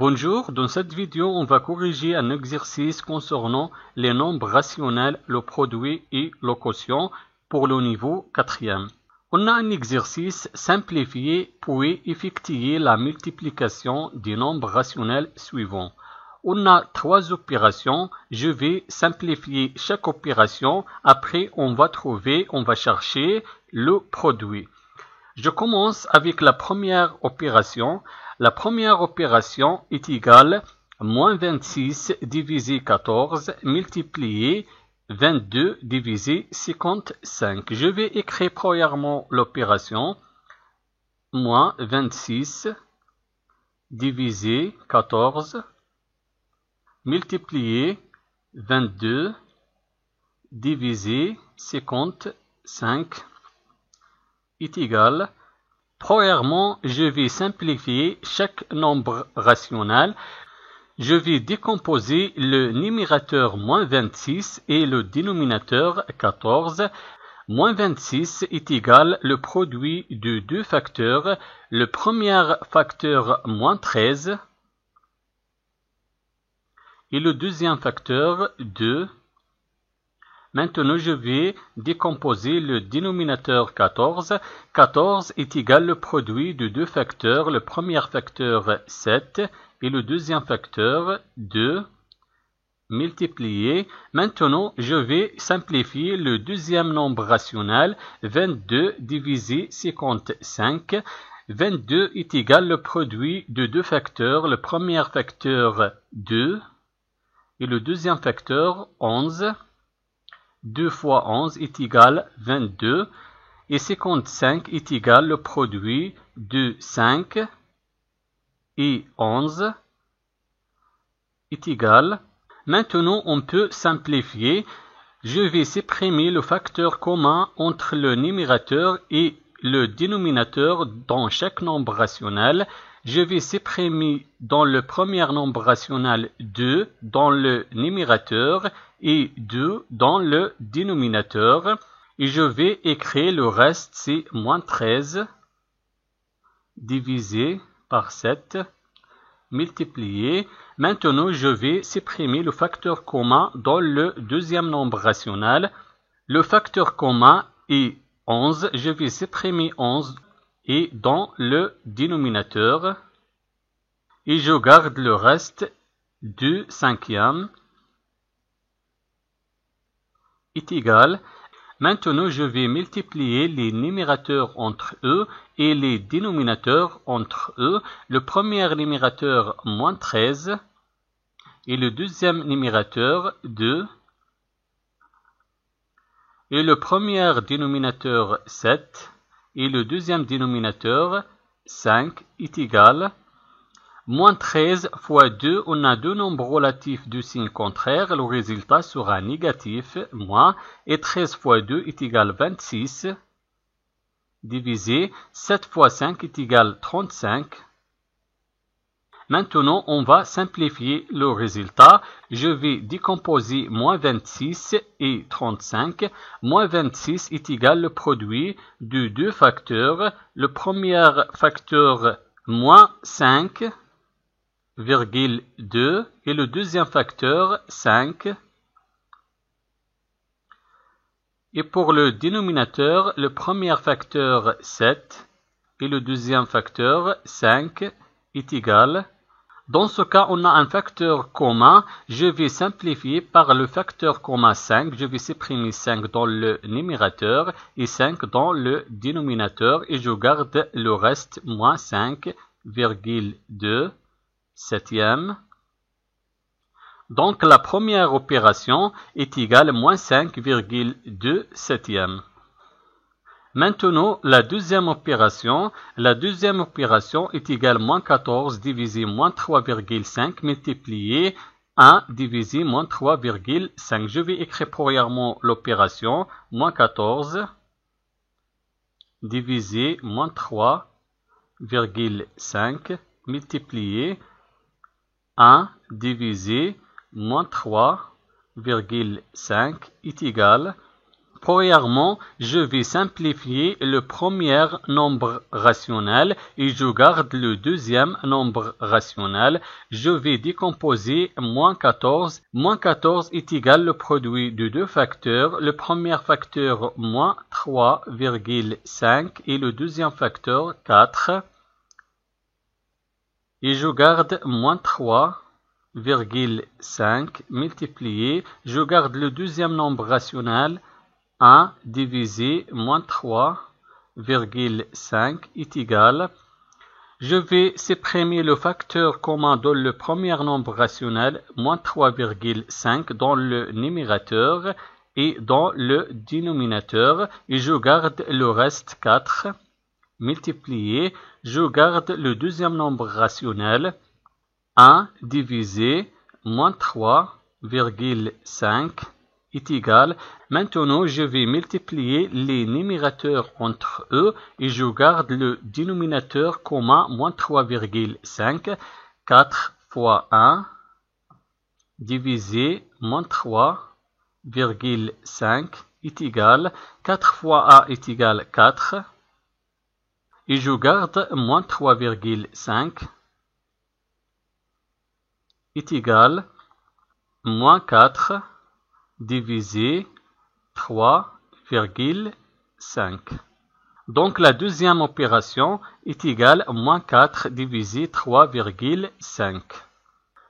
Bonjour, dans cette vidéo, on va corriger un exercice concernant les nombres rationnels, le produit et le quotient pour le niveau 4e. On a un exercice simplifié pour effectuer la multiplication des nombres rationnels suivants. On a 3 opérations, je vais simplifier chaque opération, après on va chercher le produit. Je commence avec la première opération. La première opération est égale à moins 26 divisé 14 multiplié 22 divisé 55. Je vais écrire premièrement l'opération. Moins 26 divisé 14 multiplié 22 divisé 55 est égal. Premièrement, je vais simplifier chaque nombre rationnel. Je vais décomposer le numérateur moins 26 et le dénominateur 14. Moins 26 est égal le produit de deux facteurs. Le premier facteur moins 13 et le deuxième facteur 2. Maintenant, je vais décomposer le dénominateur 14. 14 est égal le produit de deux facteurs. Le premier facteur 7 et le deuxième facteur 2 multiplié. Maintenant, je vais simplifier le deuxième nombre rationnel. 22 divisé 55. 22 est égal le produit de deux facteurs. Le premier facteur 2 et le deuxième facteur 11. 2 fois 11 est égal 22 et 55 est égal le produit de 5 et 11 est égal. Maintenant, on peut simplifier. Je vais supprimer le facteur commun entre le numérateur et le dénominateur dans chaque nombre rationnel. Je vais supprimer dans le premier nombre rationnel 2 dans le numérateur et 2 dans le dénominateur. Et je vais écrire le reste, c'est moins 13 divisé par 7 multiplié. Maintenant, je vais supprimer le facteur commun dans le deuxième nombre rationnel. Le facteur commun est 11. Je vais supprimer 11 et dans le dénominateur. Et je garde le reste du cinquième est égal. Maintenant, je vais multiplier les numérateurs entre eux et les dénominateurs entre eux. Le premier numérateur, moins 13, et le deuxième numérateur, 2. Et le premier dénominateur, 7, et le deuxième dénominateur, 5, est égal. Moins 13 fois 2, on a deux nombres relatifs de signe contraire. Le résultat sera négatif, moins. Et 13 fois 2 est égal 26. Divisé 7 fois 5 est égal 35. Maintenant, on va simplifier le résultat. Je vais décomposer moins 26 et 35. Moins 26 est égal le produit de deux facteurs. Le premier facteur, moins 5. 2 et le deuxième facteur 5 et pour le dénominateur le premier facteur 7 et le deuxième facteur 5 est égal. Dans ce cas, on a un facteur commun. Je vais simplifier par le facteur commun 5. Je vais supprimer 5 dans le numérateur et 5 dans le dénominateur et je garde le reste moins 5,2 septième. Donc la première opération est égale à moins 5,2 septième. Maintenant, la deuxième opération est égale à moins 14 divisé moins 3,5 multiplié 1 divisé moins 3,5. Je vais écrire premièrement l'opération moins 14 divisé moins 3,5 multiplié 1 divisé moins 3,5 est égal Premièrement, je vais simplifier le premier nombre rationnel et je garde le deuxième nombre rationnel. Je vais décomposer moins 14. Moins 14 est égal le produit de deux facteurs. Le premier facteur, moins 3,5 et le deuxième facteur, 4. Et je garde moins 3,5 multiplié. Je garde le deuxième nombre rationnel. 1 divisé moins 3,5 est égal. Je vais supprimer le facteur commun dans le premier nombre rationnel, moins 3,5 dans le numérateur et dans le dénominateur. Et je garde le reste 4 multiplié. Je garde le deuxième nombre rationnel, 1 divisé moins 3,5 est égal. Maintenant, je vais multiplier les numérateurs entre eux et je garde le dénominateur commun, moins 3,5. 4 fois 1 divisé moins 3,5 est égal. 4 fois 1 est égal 4. Et je garde moins 3,5 est égal moins 4 divisé 3,5. Donc la deuxième opération est égale à moins 4 divisé 3,5.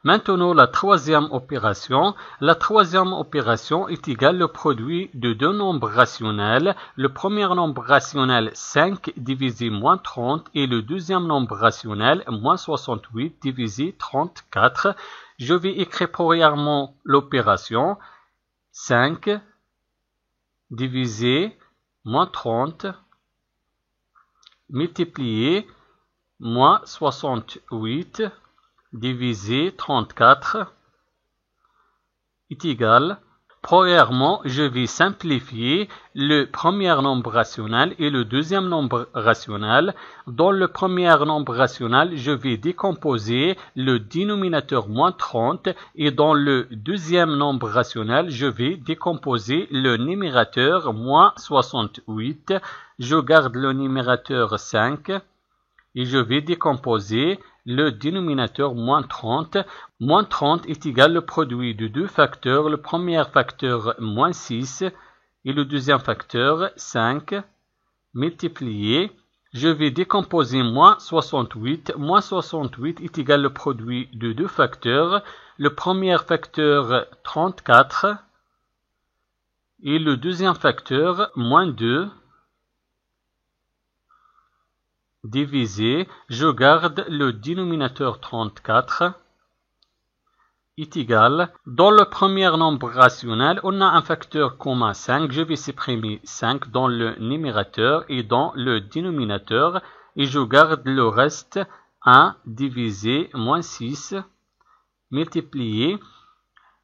Maintenant la troisième opération. La troisième opération est égale au produit de deux nombres rationnels. Le premier nombre rationnel 5 divisé moins 30 et le deuxième nombre rationnel moins 68 divisé 34. Je vais écrire premièrement l'opération 5 divisé moins 30 multiplié moins 68 divisé 34 est égal. Premièrement, je vais simplifier le premier nombre rationnel et le deuxième nombre rationnel. Dans le premier nombre rationnel, je vais décomposer le dénominateur moins 30 et dans le deuxième nombre rationnel, je vais décomposer le numérateur moins 68. Je garde le numérateur 5 et je vais décomposer le dénominateur moins 30. Moins 30 est égal au produit de deux facteurs. Le premier facteur moins 6 et le deuxième facteur 5 multiplié. Je vais décomposer moins 68. Moins 68 est égal au produit de deux facteurs. Le premier facteur 34 et le deuxième facteur moins 2 divisé, je garde le dénominateur 34 est égal. Dans le premier nombre rationnel, on a un facteur commun 5. Je vais supprimer 5 dans le numérateur et dans le dénominateur et je garde le reste 1 divisé moins 6 multiplié.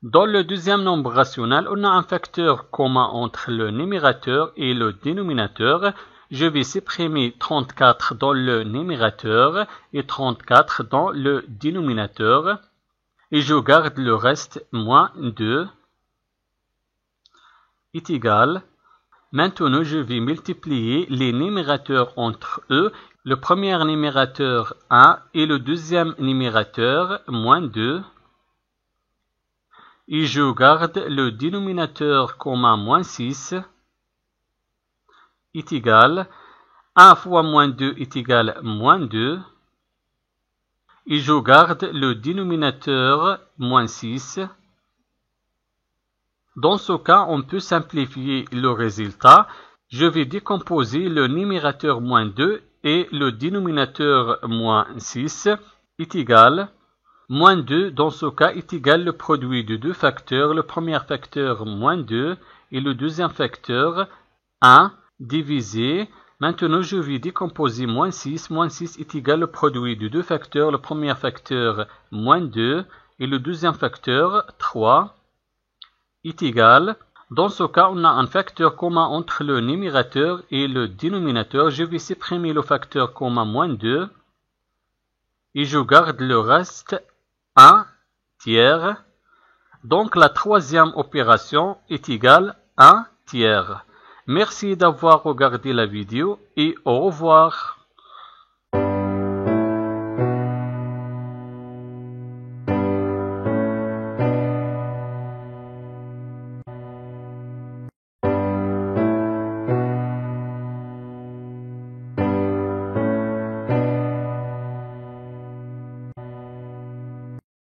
Dans le deuxième nombre rationnel, on a un facteur commun entre le numérateur et le dénominateur. Je vais supprimer 34 dans le numérateur et 34 dans le dénominateur. Et je garde le reste, moins 2 est égal. Maintenant, je vais multiplier les numérateurs entre eux. Le premier numérateur 1 et le deuxième numérateur moins 2. Et je garde le dénominateur commun moins 6 est égal. 1 fois moins 2 est égal moins 2. Et je garde le dénominateur moins 6. Dans ce cas, on peut simplifier le résultat. Je vais décomposer le numérateur moins 2 et le dénominateur moins 6 est égal. Moins 2, dans ce cas, est égal le produit de deux facteurs. Le premier facteur, moins 2, et le deuxième facteur, 1, divisé. Maintenant, je vais décomposer moins 6. Moins 6 est égal au produit de deux facteurs. Le premier facteur, moins 2, et le deuxième facteur, 3, est égal. Dans ce cas, on a un facteur commun entre le numérateur et le dénominateur. Je vais supprimer le facteur commun moins 2. Et je garde le reste 1 tiers. Donc la troisième opération est égale à 1 tiers. Merci d'avoir regardé la vidéo et au revoir.